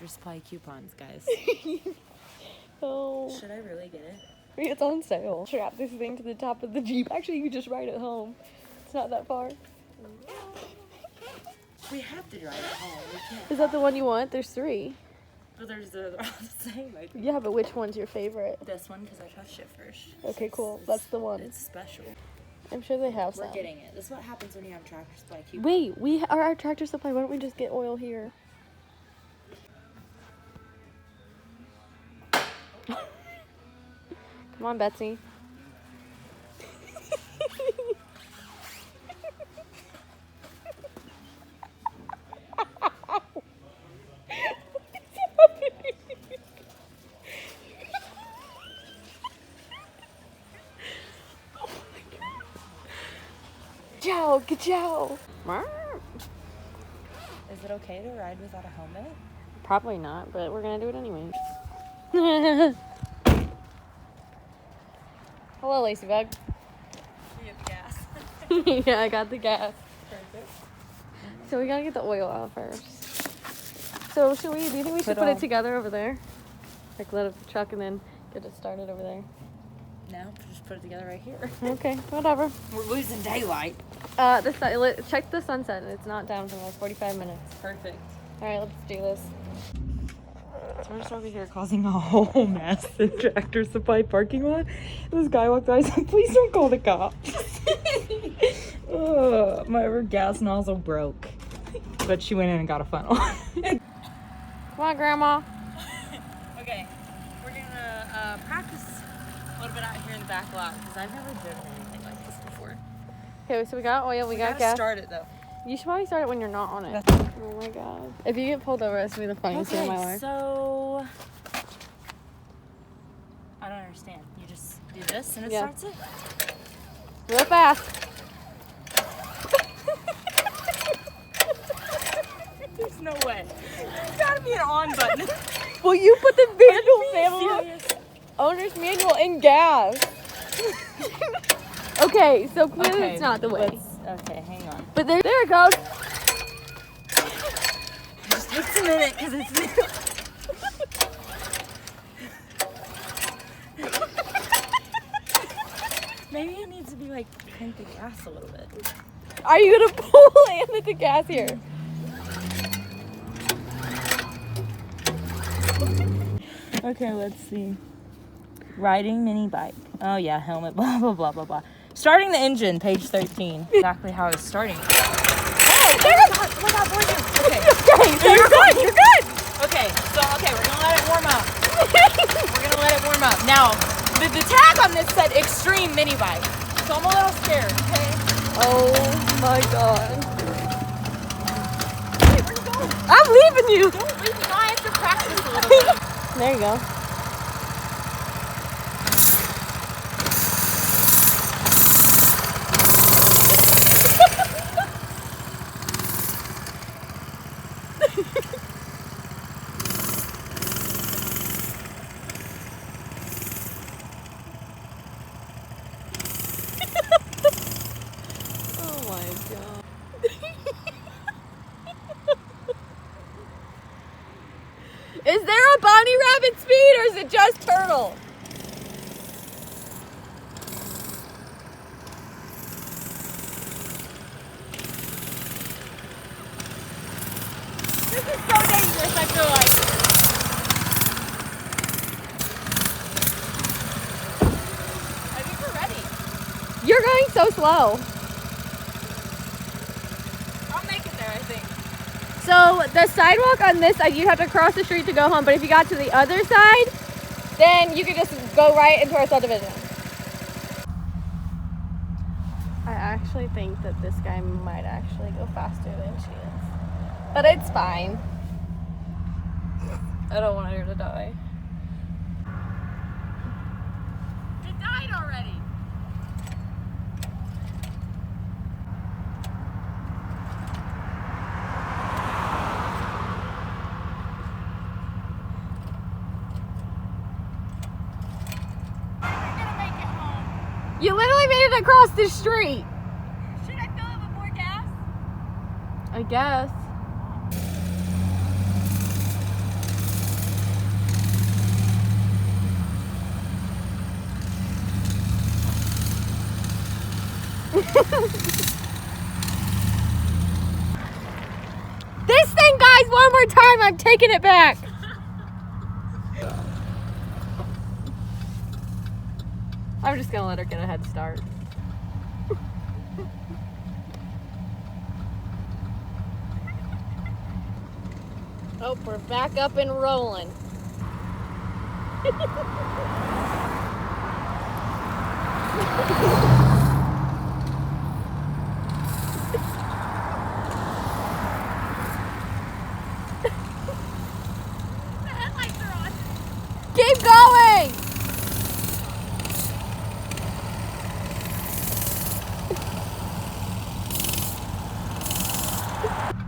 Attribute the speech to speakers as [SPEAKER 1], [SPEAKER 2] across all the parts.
[SPEAKER 1] Tractor Supply coupons, guys.
[SPEAKER 2] Oh.
[SPEAKER 1] Should I really get it?
[SPEAKER 2] It's on sale. Strap this thing to the top of the Jeep. Actually, you can just ride it home. It's not that far.
[SPEAKER 1] We have to drive it home. We can't.
[SPEAKER 2] Is that the one you want? There's 3.
[SPEAKER 1] But they're all the same. I think.
[SPEAKER 2] Yeah, but which one's your favorite?
[SPEAKER 1] This one, because I touched it first.
[SPEAKER 2] Okay, cool. That's the one.
[SPEAKER 1] It's special.
[SPEAKER 2] I'm sure they have
[SPEAKER 1] We're
[SPEAKER 2] some.
[SPEAKER 1] getting it. This is what happens when you have Tractor Supply coupons.
[SPEAKER 2] Wait, we are our Tractor Supply. Why don't we just get oil here? Come on, Betsy. Ciao, ciao.
[SPEAKER 1] Is it okay to ride without a helmet?
[SPEAKER 2] Probably not, but we're gonna do it anyway. Hello, Lacey Bug.
[SPEAKER 1] You get the gas.
[SPEAKER 2] Yeah, I got the gas.
[SPEAKER 1] Perfect.
[SPEAKER 2] So we gotta get the oil out first. So do you think we should put it together over there? Like let it truck and then get it started over there?
[SPEAKER 1] No, just put it together right here.
[SPEAKER 2] Okay, whatever.
[SPEAKER 1] We're losing daylight.
[SPEAKER 2] Check the sunset. It's not down for like 45 minutes.
[SPEAKER 1] Perfect.
[SPEAKER 2] All right, let's do this.
[SPEAKER 1] So we're just over here causing a whole mess in Tractor Supply parking lot. This guy walked by and said, please don't call the cops. My gas nozzle broke. But she went in and got a funnel.
[SPEAKER 2] Come on, Grandma.
[SPEAKER 1] Okay, we're gonna practice a little bit out here in the back lot because I've never driven anything like this before.
[SPEAKER 2] Okay, so we got oil, we got
[SPEAKER 1] gotta
[SPEAKER 2] gas.
[SPEAKER 1] start it though.
[SPEAKER 2] You should probably start it when you're not on it. Oh my god. If you get pulled over, it's gonna be the funniest thing in my life.
[SPEAKER 1] So I don't understand. You just do this and it starts it?
[SPEAKER 2] Real fast.
[SPEAKER 1] There's no way. There's gotta be an on button.
[SPEAKER 2] Well, you put the manual
[SPEAKER 1] Serious?
[SPEAKER 2] owner's manual in gas. Okay, so clearly it's not the way.
[SPEAKER 1] Okay, hang on.
[SPEAKER 2] But there it goes.
[SPEAKER 1] It just takes a minute because it's new. Maybe it needs to be like crank the gas a little bit.
[SPEAKER 2] Are you gonna pull and hit the gas here?
[SPEAKER 1] Okay, let's see. Riding mini bike. Oh yeah, helmet, blah, blah, blah, blah, blah. Starting the engine, page 13. Exactly how it's starting. Hey, there it goes! Oh my god, boy, okay.
[SPEAKER 2] Okay, so you're good, you're good!
[SPEAKER 1] Okay, we're gonna let it warm up. We're gonna let it warm up. Now, the tag on this said extreme mini bike. So I'm a little scared, okay?
[SPEAKER 2] Oh my god.
[SPEAKER 1] Hey, where you going?
[SPEAKER 2] I'm leaving you!
[SPEAKER 1] Don't leave me, I have to practice a little bit.
[SPEAKER 2] There you go. Oh my god. Is there a bunny rabbit speed or is it just turtle?
[SPEAKER 1] This is so dangerous, I feel like. I think we're ready.
[SPEAKER 2] You're going so slow.
[SPEAKER 1] I'll make it there, I think.
[SPEAKER 2] So the sidewalk on this side, you'd have to cross the street to go home. But if you got to the other side, then you could just go right into our subdivision. I actually think that this guy might actually go faster than she is. But it's fine. I don't want her to die.
[SPEAKER 1] It died already.
[SPEAKER 2] You literally made it across the street.
[SPEAKER 1] Should I fill it with more gas?
[SPEAKER 2] I guess. This thing, guys, one more time, I'm taking it back. I'm just gonna let her get a head start. Oh, we're back up and rolling. Keep going!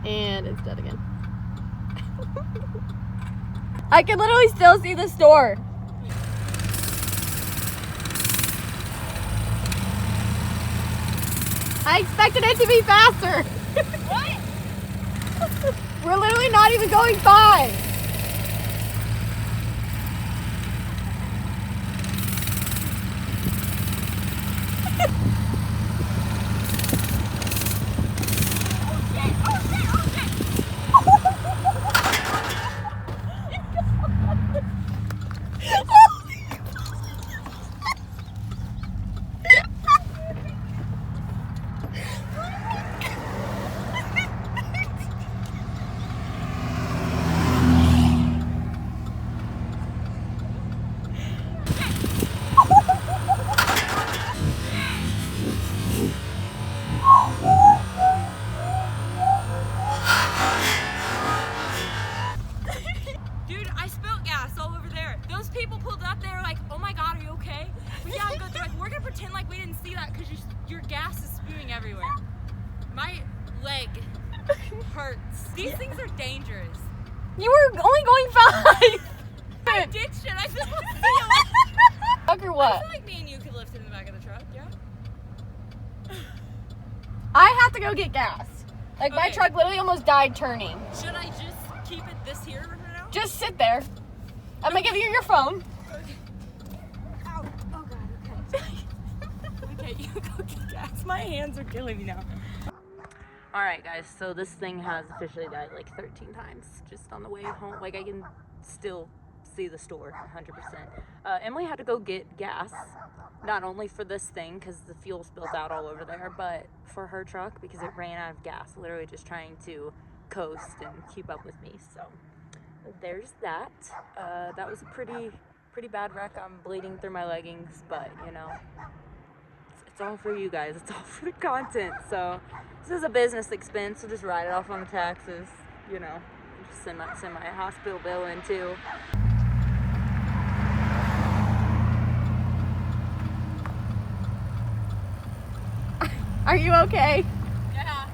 [SPEAKER 2] And it's dead again. I can literally still see the store. I expected it to be faster.
[SPEAKER 1] What?
[SPEAKER 2] We're literally not even going 5.
[SPEAKER 1] Dude, I spilled gas all over there. Those people pulled up, they were like, oh my god, are you okay? But yeah, I'm good. They're like, we're gonna pretend like we didn't see that because your gas is spewing everywhere. My leg hurts. These things are dangerous.
[SPEAKER 2] You were only going 5.
[SPEAKER 1] I ditched it. I feel like
[SPEAKER 2] Fuck or what?
[SPEAKER 1] I feel like me and you could lift it in the back of the truck, yeah?
[SPEAKER 2] I have to go get gas. Like, my
[SPEAKER 1] Okay.
[SPEAKER 2] truck literally almost died turning.
[SPEAKER 1] Should I just keep it this here for now?
[SPEAKER 2] Just sit there. I'm gonna give you your phone.
[SPEAKER 1] Ow. Oh god, okay. Okay, you go get gas. My hands are killing me now. Alright guys, so this thing has officially died like 13 times just on the way home. Like I can still see the store 100%. Emily had to go get gas, not only for this thing because the fuel spilled out all over there, but for her truck because it ran out of gas, literally just trying to coast and keep up with me. So there's that. That was a pretty bad wreck. I'm bleeding through my leggings, but you know, it's all for you guys. It's all for the content. So this is a business expense, so just write it off on the taxes. You know, just send my hospital bill in too.
[SPEAKER 2] Are you okay?
[SPEAKER 1] Yeah.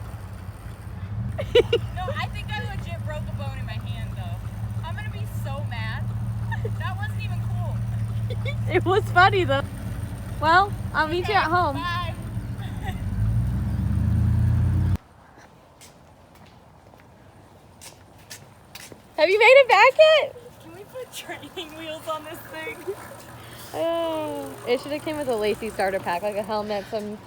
[SPEAKER 1] No, I think I legit broke a bone in my hand though. I'm gonna be so mad. That wasn't even cool.
[SPEAKER 2] It was funny though. Well, I'll meet you at home.
[SPEAKER 1] Bye.
[SPEAKER 2] Have you made it back yet?
[SPEAKER 1] Can we put training wheels on this thing?
[SPEAKER 2] It should have came with a Lacey starter pack, like a helmet, some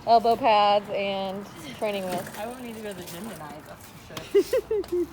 [SPEAKER 2] elbow pads, and training wheels.
[SPEAKER 1] I won't need to go to the gym tonight, that's for sure.